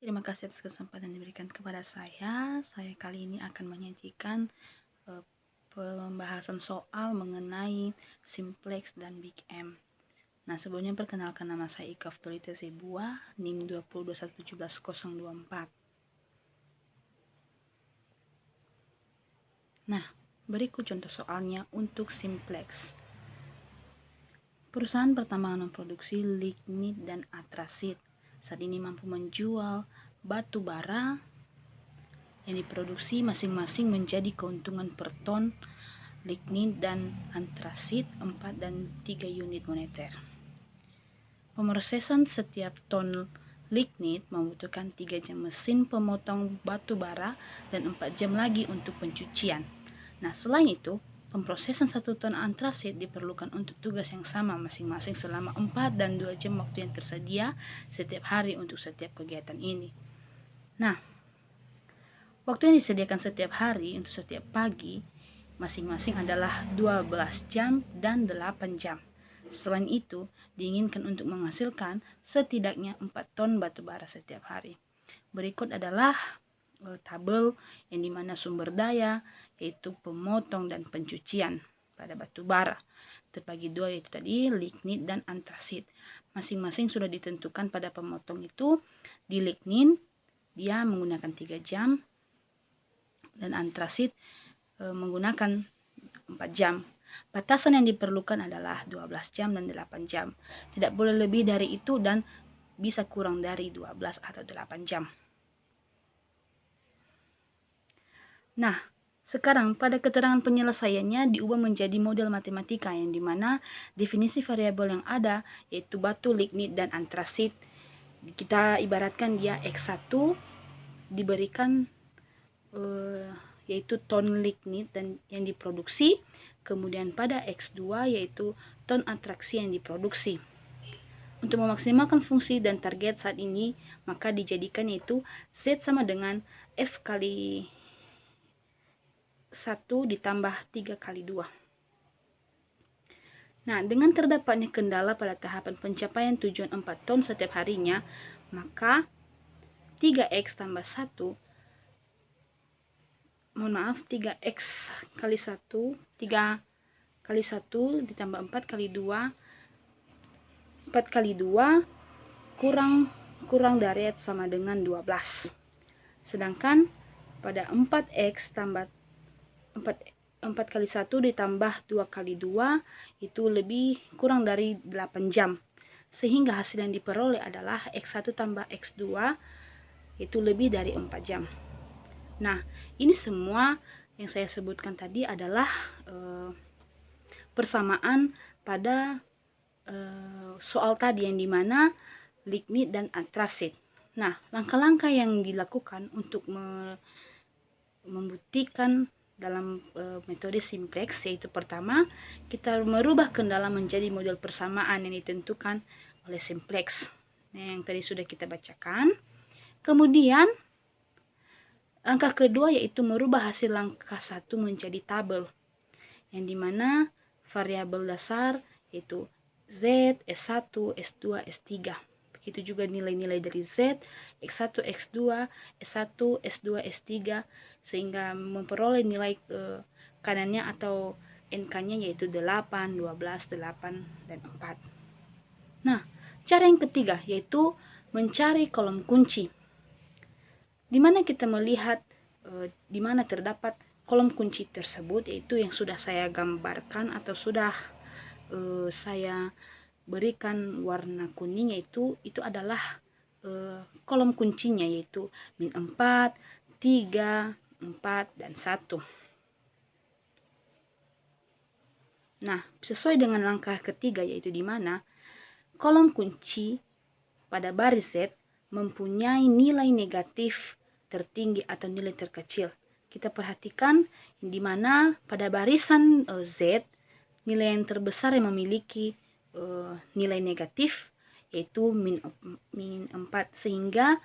Terima kasih atas kesempatan yang diberikan kepada saya. Saya kali ini akan menyajikan pembahasan soal mengenai simplex dan big M. Nah, sebelumnya perkenalkan nama saya Ika Futulita Zebua, NIM 202171024. Nah, berikut contoh soalnya untuk simplex. Perusahaan pertambangan memproduksi lignit dan antrasit. Saat ini mampu menjual batu bara yang diproduksi masing-masing menjadi keuntungan per ton lignit dan antrasit 4 dan 3 unit moneter. Pemrosesan setiap ton lignit membutuhkan 3 jam mesin pemotong batu bara dan 4 jam lagi untuk pencucian. Nah, selain itu, pemrosesan 1 ton antrasit diperlukan untuk tugas yang sama masing-masing selama 4 dan 2 jam waktu yang tersedia setiap hari untuk setiap kegiatan ini. Nah, waktu yang disediakan setiap hari untuk setiap pagi masing-masing adalah 12 jam dan 8 jam. Selain itu, diinginkan untuk menghasilkan setidaknya 4 ton batu bara setiap hari. Berikut adalah tabel yang dimana sumber daya yaitu pemotong dan pencucian pada batu bara. Terbagi dua yaitu tadi lignit dan antrasit. Masing-masing sudah ditentukan pada pemotong itu. Di lignit dia menggunakan 3 jam dan antrasit menggunakan 4 jam. Batasan yang diperlukan adalah 12 jam dan 8 jam. Tidak boleh lebih dari itu dan bisa kurang dari 12 atau 8 jam. Nah, sekarang pada keterangan penyelesaiannya diubah menjadi model matematika yang dimana definisi variabel yang ada yaitu batu, lignit, dan antrasit. Kita ibaratkan dia X1 diberikan yaitu ton lignit dan yang diproduksi, kemudian pada X2 yaitu ton antraksi yang diproduksi. Untuk memaksimalkan fungsi dan target saat ini, maka dijadikan yaitu Z sama dengan F kali 1 ditambah 3 kali 2. Nah, dengan terdapatnya kendala pada tahapan pencapaian tujuan 4 ton setiap harinya, maka 3X tambah 1 3x kali 1, 3 kali 1 ditambah 4 kali 2, 4 kali 2 kurang dari sama dengan 12. Sedangkan pada 4x tambah 4 kali 1 ditambah 2 kali 2 itu lebih kurang dari 8 jam. Sehingga hasil yang diperoleh adalah X1 tambah X2 itu lebih dari 4 jam. Nah, ini semua yang saya sebutkan tadi adalah persamaan pada soal tadi yang dimana lignit dan antrasit. Nah, langkah-langkah yang dilakukan untuk membuktikan dalam metode simplex yaitu pertama, kita merubah kendala menjadi model persamaan yang ditentukan oleh simplex. Nah, yang tadi sudah kita bacakan. Kemudian langkah kedua yaitu merubah hasil langkah 1 menjadi tabel, yang dimana variabel dasar yaitu Z, S1, S2, S3. Begitu juga nilai-nilai dari Z, X1, X2, S1, S2, S3, sehingga memperoleh nilai kanannya atau NK-nya yaitu 8, 12, 8, dan 4. Nah, cara yang ketiga yaitu mencari kolom kunci, di mana kita melihat di mana terdapat kolom kunci tersebut, yaitu yang sudah saya gambarkan atau sudah saya berikan warna kuning, yaitu itu adalah kolom kuncinya yaitu min 4, 3, 4, dan 1. Nah, sesuai dengan langkah ketiga yaitu di mana kolom kunci pada baris Z mempunyai nilai negatif tertinggi atau nilai terkecil. Kita perhatikan di mana pada barisan Z nilai yang terbesar yang memiliki nilai negatif yaitu min 4, sehingga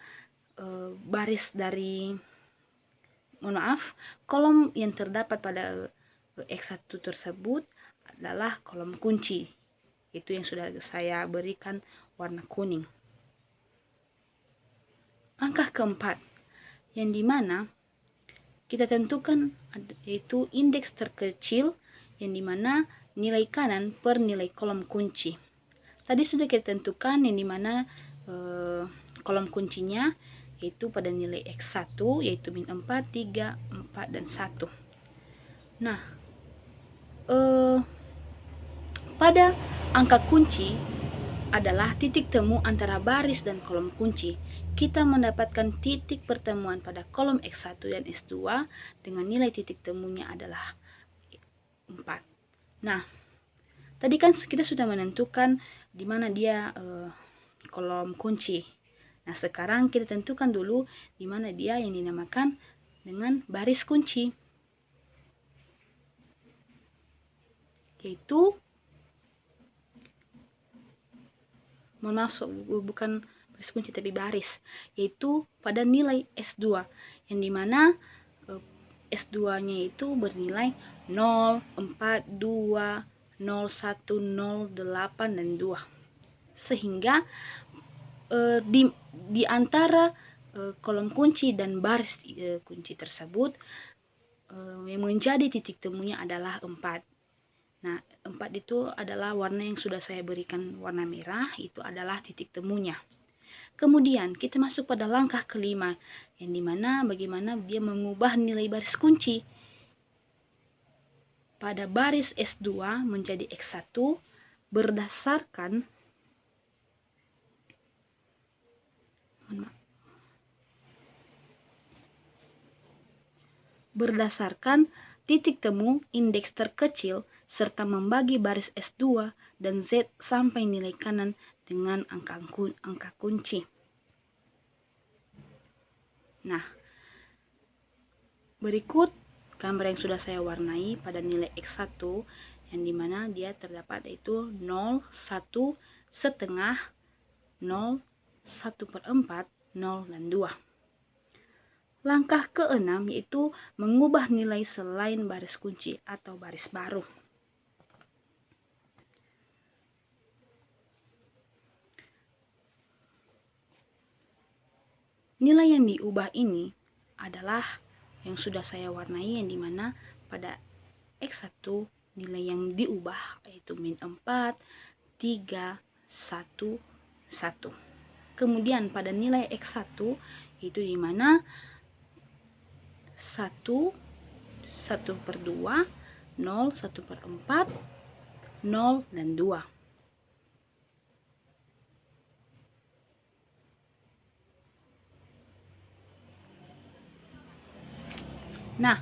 kolom yang terdapat pada X1 tersebut adalah kolom kunci, itu yang sudah saya berikan warna kuning. angka keempat, yang dimana kita tentukan yaitu indeks terkecil, yang dimana nilai kanan per nilai kolom kunci. Tadi sudah kita tentukan yang dimana kolom kuncinya yaitu pada nilai X1 yaitu min 4, 3, 4, dan 1. Nah, pada angka kunci adalah titik temu antara baris dan kolom kunci. Kita mendapatkan titik pertemuan pada kolom X1 dan S2 dengan nilai titik temunya adalah 4. Nah, tadi kan kita sudah menentukan di mana dia kolom kunci. Nah, sekarang kita tentukan dulu di mana dia yang dinamakan dengan baris kunci, yaitu bukan baris kunci tapi baris, yaitu pada nilai S2, yang dimana S2-nya itu bernilai 0, 4, 2, 0, 1, 0, 8, dan 2. Sehingga di antara kolom kunci dan baris kunci tersebut yang menjadi titik temunya adalah 4. Nah, 4 itu adalah warna yang sudah saya berikan, warna merah, itu adalah titik temunya. Kemudian kita masuk pada langkah kelima, yang dimana bagaimana dia mengubah nilai baris kunci pada baris S2 menjadi X1 berdasarkan titik temu indeks terkecil serta membagi baris S2 dan Z sampai nilai kanan dengan angka kunci. Nah, berikut gambar yang sudah saya warnai pada nilai X1, yang dimana dia terdapat yaitu 0, 1, setengah, 0, 1/4, 0, dan 2. Langkah keenam yaitu mengubah nilai selain baris kunci atau baris baru. Nilai yang diubah ini adalah yang sudah saya warnai, yang dimana pada X1 nilai yang diubah yaitu min 4, 3, 1, 1. Kemudian pada nilai X1 itu dimana 1, 1/2, 0, 1/4, 0, dan 2. Nah,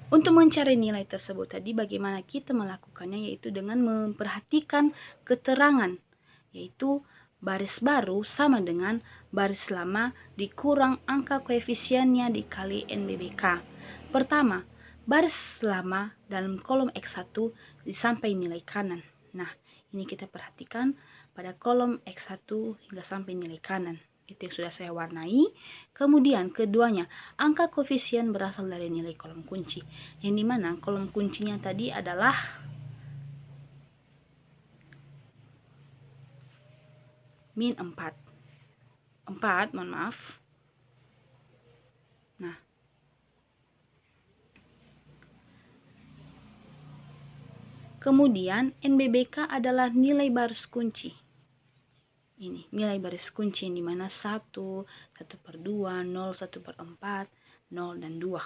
untuk mencari nilai tersebut tadi bagaimana kita melakukannya, yaitu dengan memperhatikan keterangan, yaitu baris baru sama dengan baris lama dikurang angka koefisiennya dikali NBBK. Pertama, baris lama dalam kolom X1 sampai nilai kanan. Nah, ini kita perhatikan pada kolom X1 hingga sampai nilai kanan. Itu yang sudah saya warnai. Kemudian keduanya, angka koefisien berasal dari nilai kolom kunci, yang dimana kolom kuncinya tadi adalah min 4. Nah, kemudian NBBK adalah nilai baris kunci. Ini nilai baris kunci yang dimana 1, 1/2, 0, 1/4, 0, dan 2.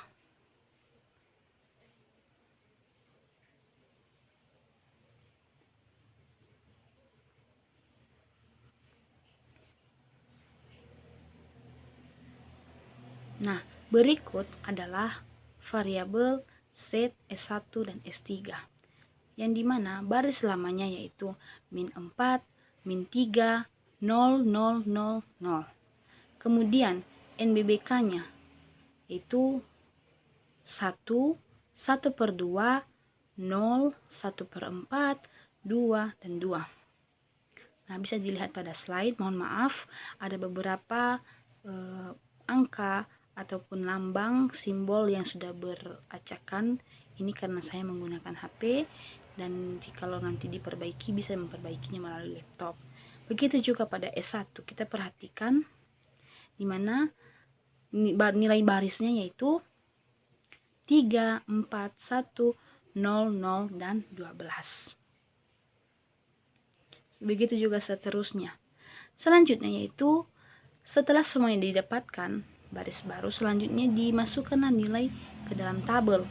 Nah, berikut adalah variabel Z, S1, dan S3, yang dimana baris lamanya yaitu min 4, min 3, 0, 0, 0, 0. Kemudian NBBK-nya yaitu 1, 1/2, 0, 1/4, 2, dan 2. Nah, bisa dilihat pada slide, mohon maaf, ada beberapa angka ataupun lambang simbol yang sudah beracakan. Ini karena saya menggunakan HP, dan jikalau nanti diperbaiki bisa memperbaikinya melalui laptop. Begitu juga pada S1, kita perhatikan di mana nilai barisnya yaitu 3, 4, 1, 0, 0, dan 12. Begitu juga seterusnya. Selanjutnya yaitu setelah semuanya didapatkan baris baru, selanjutnya dimasukkanlah nilai ke dalam tabel.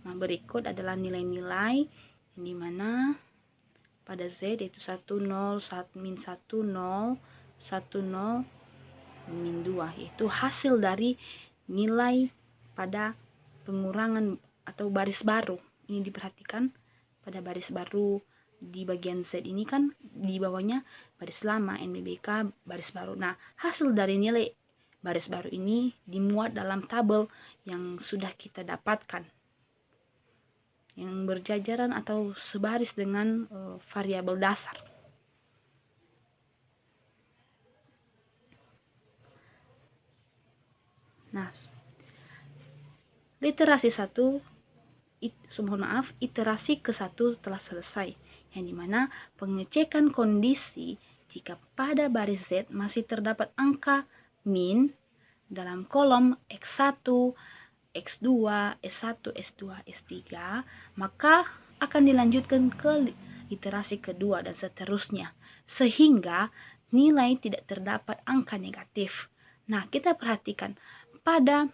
Nah, berikut adalah nilai-nilai yang dimana pada Z yaitu 1, 0, 1, min 1, 0, 1, 0, min 2, yaitu hasil dari nilai pada pengurangan atau baris baru. Ini diperhatikan pada baris baru di bagian Z ini kan di bawahnya baris lama, NBBK baris baru. Nah, hasil dari nilai baris baru ini dimuat dalam tabel yang sudah kita dapatkan, yang berjajaran atau sebaris dengan variabel dasar. Nah, literasi 1, iterasi ke-1 telah selesai, yang dimana pengecekan kondisi jika pada baris Z masih terdapat angka min dalam kolom X1, X2, S1, S2, S3, maka akan dilanjutkan ke iterasi kedua dan seterusnya, sehingga nilai tidak terdapat angka negatif. Nah, kita perhatikan pada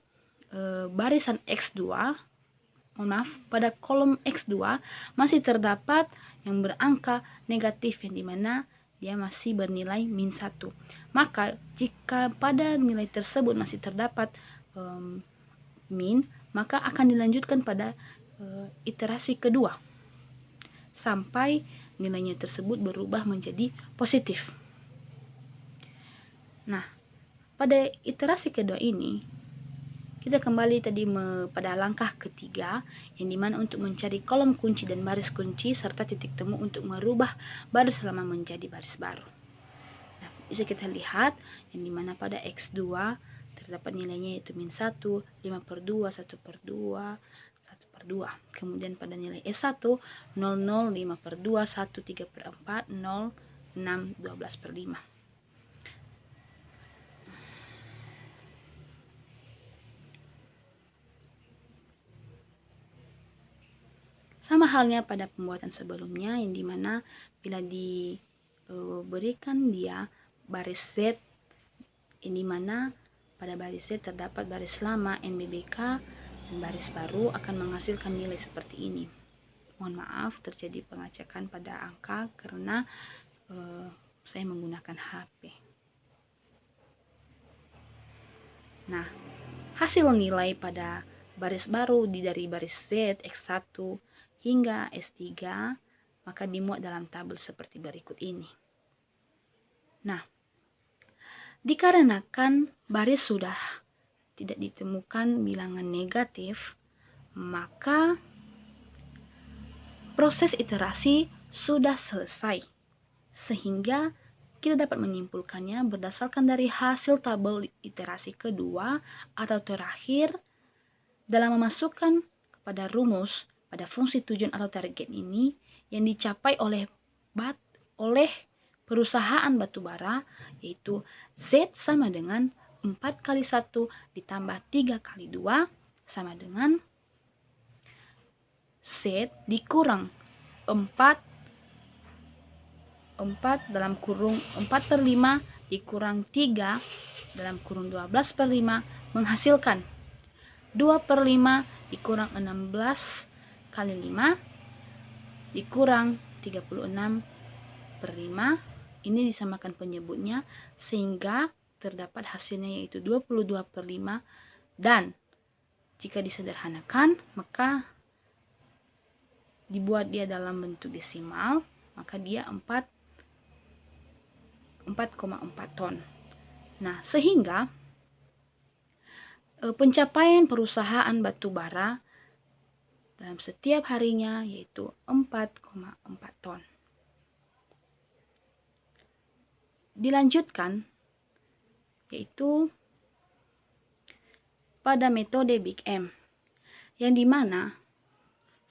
barisan X2, pada kolom X2 masih terdapat yang berangka negatif, yang dimana dia masih bernilai min 1. Maka jika pada nilai tersebut masih terdapat min, maka akan dilanjutkan pada iterasi kedua sampai nilainya tersebut berubah menjadi positif. Nah, pada iterasi kedua ini kita kembali tadi pada langkah ketiga, yang dimana untuk mencari kolom kunci dan baris kunci serta titik temu untuk merubah baris lama menjadi baris baru. Nah, bisa kita lihat yang dimana pada X2 terdapat nilainya yaitu min 1, 5/2, 1/2, 1/2. Kemudian pada nilai S1 00, 5/2, 1, 3/4, 0, 6, 12/5. Sama halnya pada pembuatan sebelumnya, yang dimana bila diberikan dia baris Z, yang dimana pada baris Z terdapat baris lama, NBBK, dan baris baru akan menghasilkan nilai seperti ini. Mohon maaf terjadi pengacekan pada angka karena saya menggunakan HP. Nah, hasil nilai pada baris baru dari baris Z, X1, hingga S3, maka dimuat dalam tabel seperti berikut ini. Nah, dikarenakan baris sudah tidak ditemukan bilangan negatif, maka proses iterasi sudah selesai, sehingga kita dapat menyimpulkannya berdasarkan dari hasil tabel iterasi kedua atau terakhir dalam memasukkan kepada rumus pada fungsi tujuan atau target ini yang dicapai oleh perusahaan batubara, yaitu Z sama dengan 4 kali 1 ditambah 3 kali 2 sama dengan Z dikurang 4 dalam kurung 4/5 dikurang 3 dalam kurung 12/5 menghasilkan 2/5 dikurang 16 kali 5 dikurang 36/5. Ini disamakan penyebutnya sehingga terdapat hasilnya yaitu 22/5, dan jika disederhanakan maka dibuat dia dalam bentuk desimal, maka dia 4,4 ton. Nah, sehingga pencapaian perusahaan batubara dalam setiap harinya yaitu 4,4 ton. Dilanjutkan yaitu pada metode Big M, yang dimana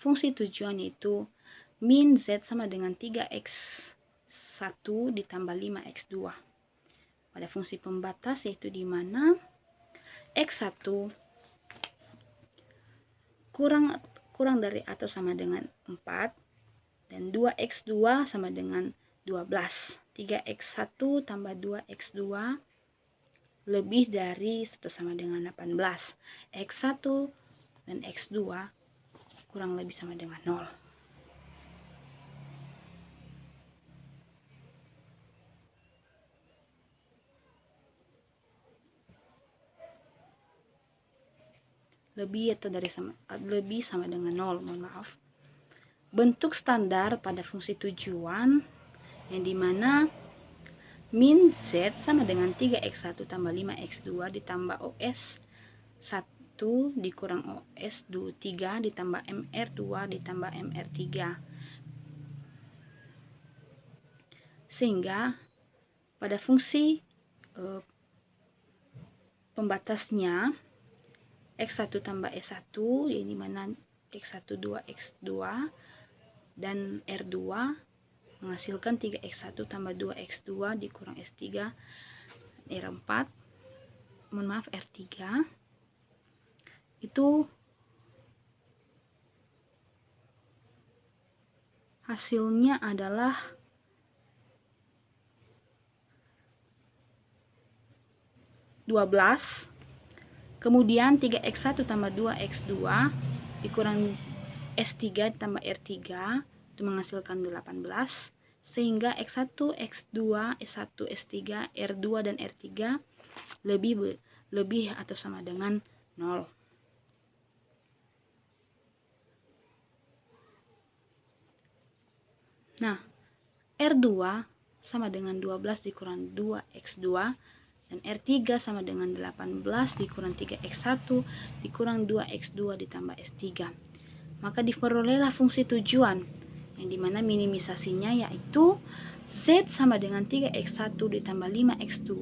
fungsi tujuan yaitu min Z sama dengan 3x1 ditambah 5x2. pada fungsi pembatas, yaitu di mana X1 kurang dari atau sama dengan 4 dan 2x2 sama dengan 12. 3x1 tambah 2x2 lebih dari 1 sama dengan 18. X1 dan X2 kurang lebih sama dengan 0. Lebih sama dengan 0, mohon maaf. Bentuk standar pada fungsi tujuan yang dimana min Z sama dengan 3x1 tambah 5x2 ditambah OS 1 dikurang OS 3 ditambah MR2 ditambah MR3. Sehingga pada fungsi pembatasnya X1 tambah S1, yang dimana X1 2X2 dan R2 menghasilkan 3X1 tambah 2X2 dikurang S3 R4, mohon maaf R3, itu hasilnya adalah 12. Kemudian 3x1 tambah 2x2 dikurang S3 ditambah R3 itu menghasilkan 18, sehingga x1, x2, s1, s3, r2 dan r3 lebih atau sama dengan 0. Nah, r2 sama dengan 12 dikurang 2x2 dan R3 sama dengan 18 dikurang 3x1 dikurang 2x2 ditambah S3. Maka diperolehlah fungsi tujuan, yang dimana minimisasinya yaitu Z sama dengan 3x1 ditambah 5x2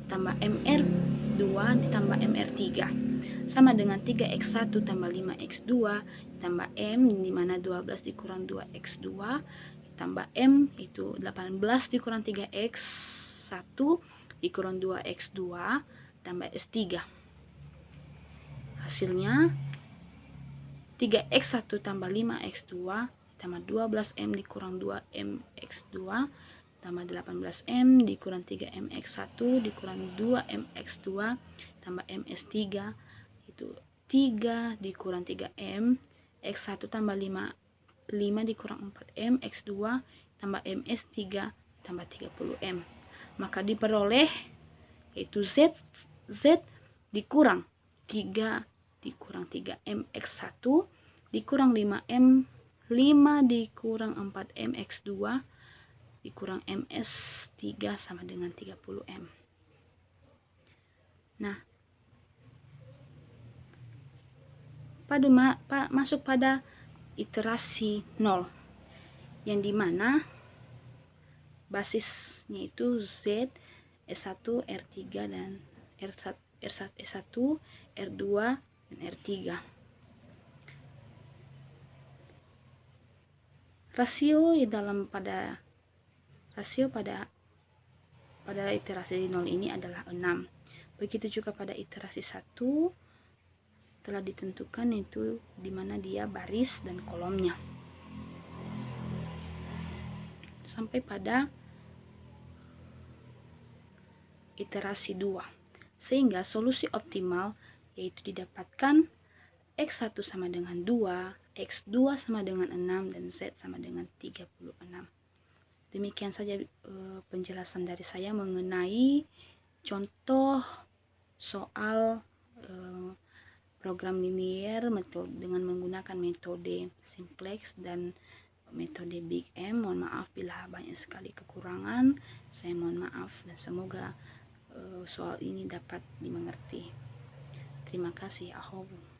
ditambah MR2 ditambah MR3 sama dengan 3x1 tambah 5x2 ditambah M, dimana 12 dikurang 2x2 ditambah M itu 18 dikurang 3x1 dikurang 2x2 tambah S3. Hasilnya 3x1 tambah 5x2 tambah 12m dikurang 2mx2 tambah 18m dikurang 3mx1 dikurang 2mx2 tambah ms3 itu 3 dikurang 3m, x1 tambah 5 dikurang 4m, x2 tambah ms3 tambah 30m. Maka diperoleh yaitu Z dikurang 3 dikurang 3M X1 dikurang 5M 5 dikurang 4M X2 dikurang MS3 sama dengan 30M. Nah, masuk pada iterasi 0 yang dimana basisnya itu Z, S1, R3 dan R1, R2 dan R3. Rasio pada iterasi 0 ini adalah 6. Begitu juga pada iterasi 1 telah ditentukan itu dimana dia baris dan kolomnya. Sampai pada iterasi 2, sehingga solusi optimal yaitu didapatkan X1 sama dengan 2, X2 sama dengan 6, dan Z sama dengan 36. Demikian saja penjelasan dari saya mengenai contoh soal program linier dengan menggunakan metode simplex dan metode Big M. Mohon maaf bila banyak sekali kekurangan, saya mohon maaf dan semoga soal ini dapat dimengerti. Terima kasih. Ahobu.